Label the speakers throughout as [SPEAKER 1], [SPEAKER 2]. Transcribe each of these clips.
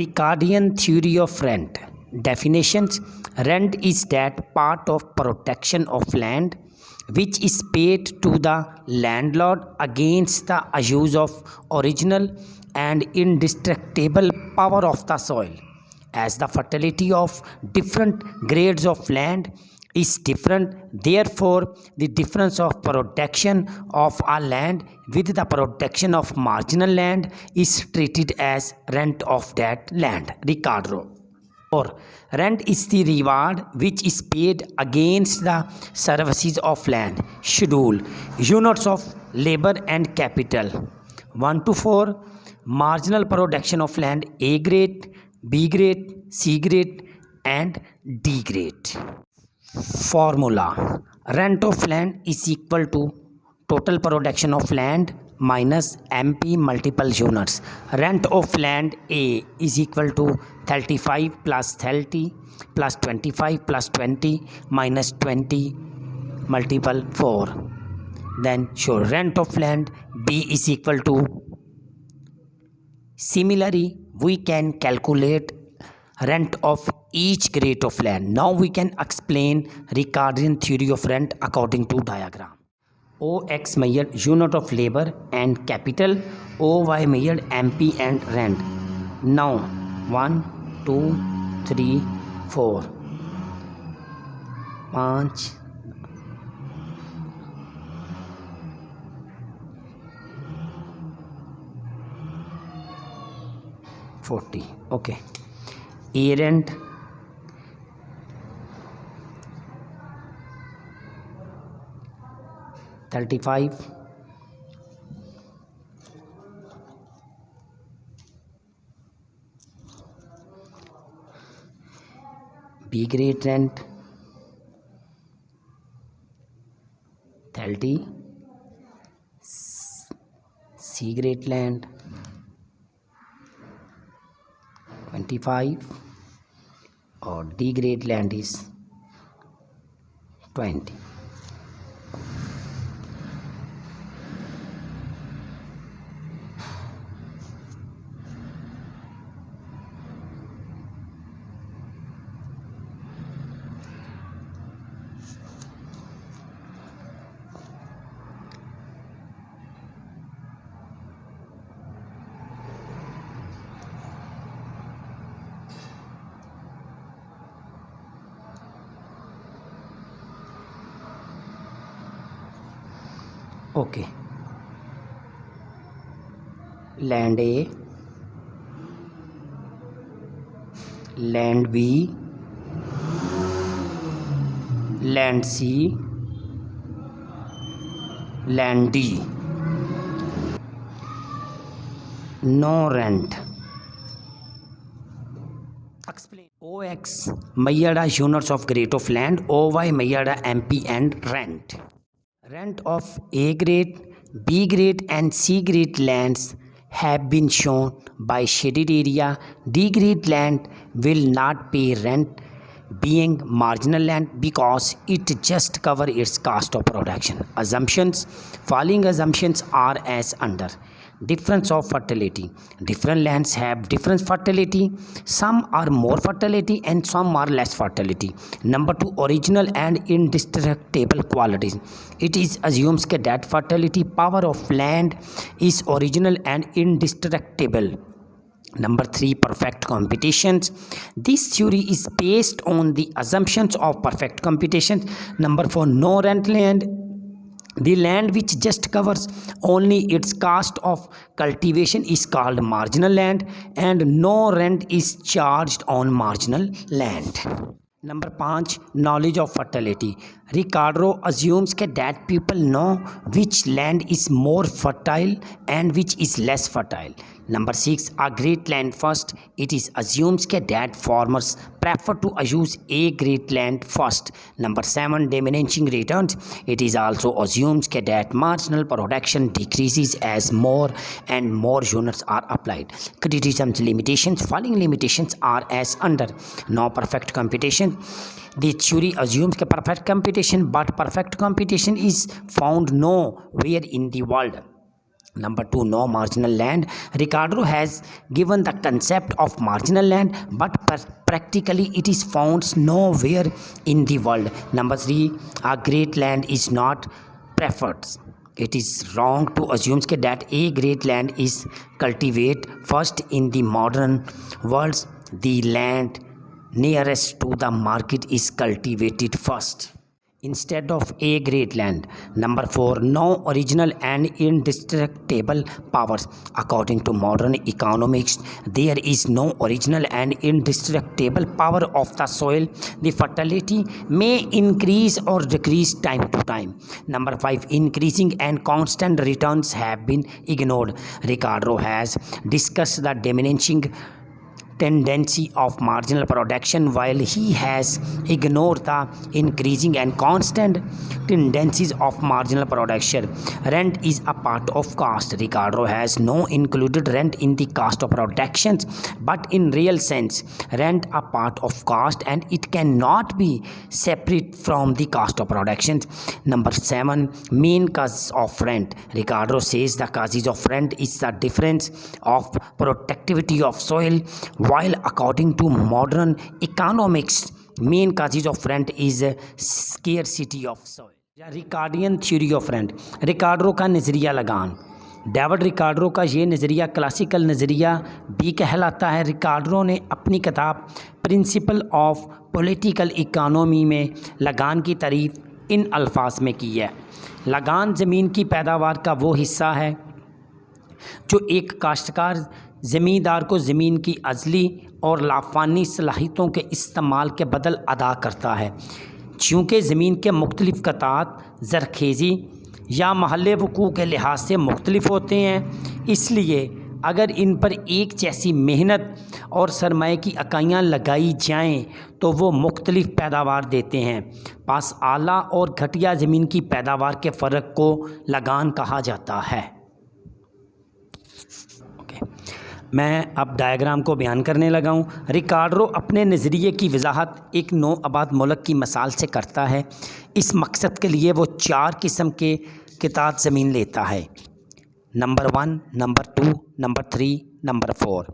[SPEAKER 1] Ricardian theory of rent. Definitions: rent is that part of protection of land which is paid to the landlord against the use of original and indestructible power of the soil. As the fertility of different grades of land is different, therefore the difference of production of a land with the production of marginal land is treated as rent of that land. Ricardo. Or rent is the reward which is paid against the services of land. Schedule: units of labor and capital. 1 to 4. Marginal production of land: A grade, B grade, C grade and D grade. Formula: rent of land is equal to total production of land minus MP multiple units. Rent of land A is equal to 35 plus 30 plus 25 plus 20 minus 20 multiple 4. Then show rent of land B is equal to. Similarly, we can calculate rent of each grade of land. Now we can explain Ricardian theory of rent according to diagram. OX measured unit of labor and capital, OY measured MP and rent. Now 1, 2, 3, 4, 5, 40. Okay. A rent, $35, B grade rent 30, C grade land 25 or D grade land is 20. Okay. Land A, land B, land C, land D. No rent. Explain. OX measured as units of grade of land, OY measured as MP and rent. Rent of A grade, B grade and C grade lands have been shown by shaded area. D grade land will not pay rent being marginal land because it just covers its cost of production. Assumptions. Following assumptions are as under. Difference of fertility. Different lands have different fertility. Some are more fertility and some are less fertility. Number 2, original and indestructible qualities. It is assumes that fertility power of land is original and indestructible. Number 3, perfect computations. This theory is based on the assumptions of perfect computations. Number 4, no rent land. The land which just covers only its cost of cultivation is called marginal land and no rent is charged on marginal land. Number 5, knowledge of fertility. Ricardo assumes that people know which land is more fertile and which is less fertile. Number 6, a grade land first. It is assumes that farmers prefer to use A grade land first. Number 7, diminishing returns. It is also assumes that marginal production decreases as more and more units are applied. Criticisms, limitations. Following limitations are as under. No perfect computation. The theory assumes perfect computation, but perfect computation is found nowhere in the world. Number 2, no marginal land. Ricardo has given the concept of marginal land, but practically it is found nowhere in the world. Number 3, a great land is not preferred. It is wrong to assume that a great land is cultivated first in the modern world. The land nearest to the market is cultivated first instead of a great land. Number 4, no original and indestructible powers. According to modern economics, there is no original and indestructible power of the soil. The fertility may increase or decrease time to time. Number 5, increasing and constant returns have been ignored. Ricardo has discussed the diminishing tendency of marginal production, while he has ignored the increasing and constant tendencies of marginal production. Rent is a part of cost. Ricardo has no included rent in the cost of productions, but in real sense, rent a part of cost and it cannot be separate from the cost of productions. Number 7, main causes of rent. Ricardo says the causes of rent is the difference of productivity of soil, while according to modern economics, main causes of rent is scarcity of soil. Ricardian theory of rent, Ricardo का नज़रिया लगान। David Ricardo का ये नज़रिया classical नज़रिया भी कहलाता है। रिकार्डो ने अपनी किताब प्रिंसिपल ऑफ पॉलिटिकल इकोनॉमी में लगान की तारीफ इन अल्फाज में की है। लगान ज़मीन की पैदावार का वो हिस्सा है जो एक काश्तकार ज़मींदार को ज़मीन की अज़ली और लाफानी सलाहियतों के इस्तेमाल के बदल अदा करता है। चूँकि ज़मीन के मुख्तलिफ़ क़तात ज़रखेज़ी या महल वक़ूअ के लिहाज से मुख्तलिफ़ होते हैं, इसलिए अगर इन पर एक जैसी मेहनत और सरमाए की इकाइयाँ लगाई जाएं तो वो मुख्तलिफ़ पैदावार देते हैं। पास आला और घटिया ज़मीन की पैदावार के फ़र्क को लगान कहा जाता है। मैं अब डायग्राम को बयान करने लगा हूँ। रिकार्डो अपने नज़रिए की वजाहत एक नौ आबाद मुल्क की मिसाल से करता है। इस मकसद के लिए वो 4 किस्म के कितात ज़मीन लेता है। Number 1, number 2, number 3, number 4।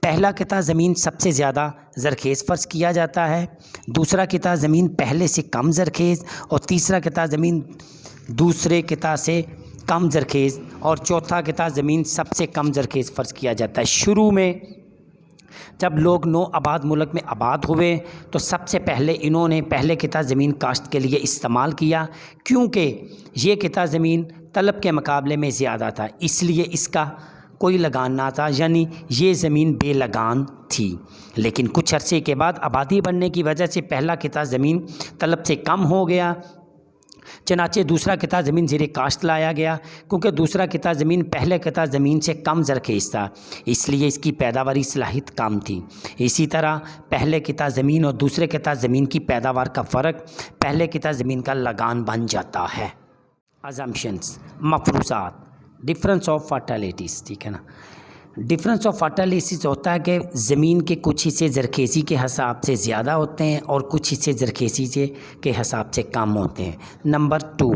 [SPEAKER 1] पहला किता ज़मीन सबसे ज़्यादा ज़रखेज़ फ़र्ज़ किया जाता है, दूसरा किता ज़मीन पहले से कम ज़रखेज़, और तीसरा किता ज़मीन दूसरे किता से कम ज़रखेज़, और चौथा किता ज़मीन सबसे कम ज़रखेज़ फ़र्ज़ किया जाता है। शुरू में जब लोग नौ आबाद मुल्क में आबाद हुए तो सबसे पहले इन्होंने पहले किता ज़मीन काश्त के लिए इस्तेमाल किया, क्योंकि ये किता ज़मीन तलब के मुकाबले में ज़्यादा था, इसलिए इसका कोई लगान ना था, यानी ये ज़मीन बेलगान थी। लेकिन कुछ अरसे के बाद आबादी बढ़ने की वजह से पहला किता ज़मीन तलब से कम हो गया, चनाचे दूसरा किता ज़मीन ज़ेरे काश्त लाया गया, क्योंकि दूसरा किता ज़मीन पहले किता ज़मीन से कम ज़रखेज़ था, इसलिए इसकी पैदावारी सलाहियत कम थी। इसी तरह पहले किता ज़मीन और दूसरे किता ज़मीन की पैदावार का फ़र्क पहले किता ज़मीन का लगान बन जाता है। अजम्पशंस, मफरूज़ात, डिफरेंस ऑफ फर्टिलिटीज़, ठीक है ना। डिफरेंस ऑफ फर्टिलिटीज़ होता है कि ज़मीन के कुछ हिस्से ज़रखेज़ी के हिसाब से ज़्यादा होते हैं और कुछ हिस्से ज़रखेज़ी के हिसाब से कम होते हैं। Number 2,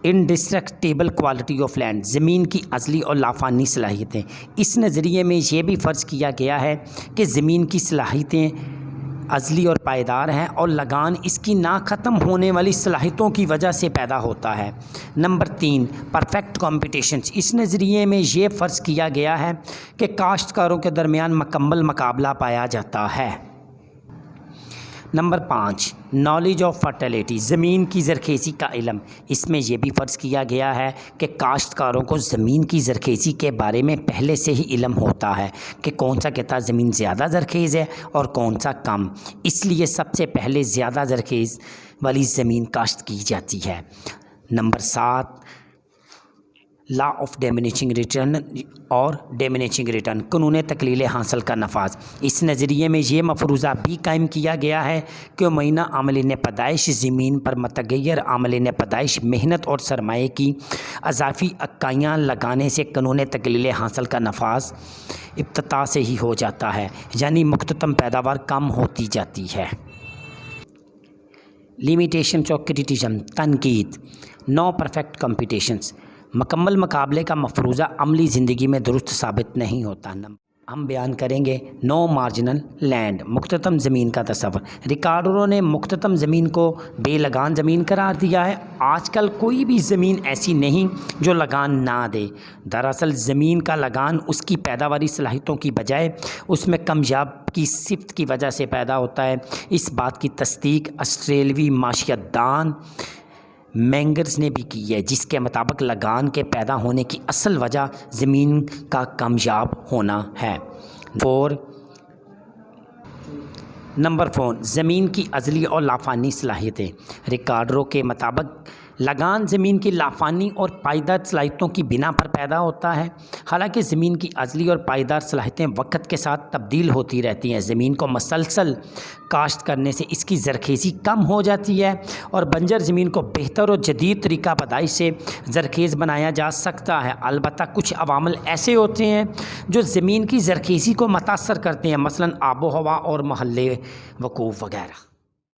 [SPEAKER 1] indestructible quality of land, ज़मीन की अज़ली और लाफानी सलाहियतें। इस नज़रिए में ये भी फ़र्ज़ किया गया है कि ज़मीन की सलाहियतें अज़ली और पायदार हैं और लगान इसकी ना ख़त्म होने वाली सलाहियतों की वजह से पैदा होता है। नंबर 3, परफेक्ट कॉम्पिटिशन्स, इस नज़रिए में ये फ़र्ज़ किया गया है कि काश्तकारों के दरमियान मुकम्मल मुकाबला पाया जाता है। नंबर 5, नॉलेज ऑफ फर्टिलिटी, ज़मीन की ज़रखेज़ी का इल्म, इसमें यह भी फ़र्ज़ किया गया है कि काश्तकारों को ज़मीन की ज़रखेज़ी के बारे में पहले से ही इल्म होता है कि कौन सा किता ज़मीन ज़्यादा ज़रखेज़ है और कौन सा कम, इसलिए सबसे पहले ज़्यादा ज़रखेज़ वाली ज़मीन काश्त की जाती है। Number 7, law of diminishing return और डिमिनिशिंग रिटर्न, कानून तकलील हासिल का नफाज। इस नज़रिए में ये मफरूज़ा भी कायम किया गया है कि महीना आमलिन पैदाइश ज़मीन पर मतगैर आमलिन पैदाइश मेहनत और सरमाए की अजाफ़ी इकाइयाँ लगाने से कानून तकलील हासिल का नफाज इब्तिदा से ही हो जाता है, यानी मुख्ततम पैदावार कम होती जाती है। लिमिटेशंस और क्रिटिसिज्म, तनकीद, नो परफेक्ट कॉम्पिटिशन्स, مکمل مقابلے کا مفروضہ عملی زندگی میں درست ثابت نہیں ہوتا۔ ہم بیان کریں گے نو مارجنل لینڈ، مختتم زمین کا تصور۔ ریکارڈروں نے مختتم زمین کو بے لگان زمین قرار دیا ہے۔ آج کل کوئی بھی زمین ایسی نہیں جو لگان نہ دے۔ دراصل زمین کا لگان اس کی پیداواری صلاحیتوں کی بجائے اس میں کمیاب کی صفت کی وجہ سے پیدا ہوتا ہے۔ اس بات کی تصدیق آسٹریلوی معیشت دان مینگرز نے بھی کی ہے، جس کے مطابق لگان کے پیدا ہونے کی اصل وجہ زمین کا کمیاب ہونا ہے۔ نمبر 4، زمین کی ازلی اور لافانی صلاحیتیں۔ ریکارڈروں کے مطابق لگان زمین کی لافانی اور پائیدار صلاحیتوں کی بنا پر پیدا ہوتا ہے۔ حالانکہ زمین کی ازلی اور پائیدار صلاحیتیں وقت کے ساتھ تبدیل ہوتی رہتی ہیں۔ زمین کو مسلسل کاشت کرنے سے اس کی زرخیزی کم ہو جاتی ہے اور بنجر زمین کو بہتر اور جدید طریقہ پیدائش سے زرخیز بنایا جا سکتا ہے۔ البتہ کچھ عوامل ایسے ہوتے ہیں جو زمین کی زرخیزی کو متاثر کرتے ہیں، مثلاً آب و ہوا اور محل وقوع وغیرہ۔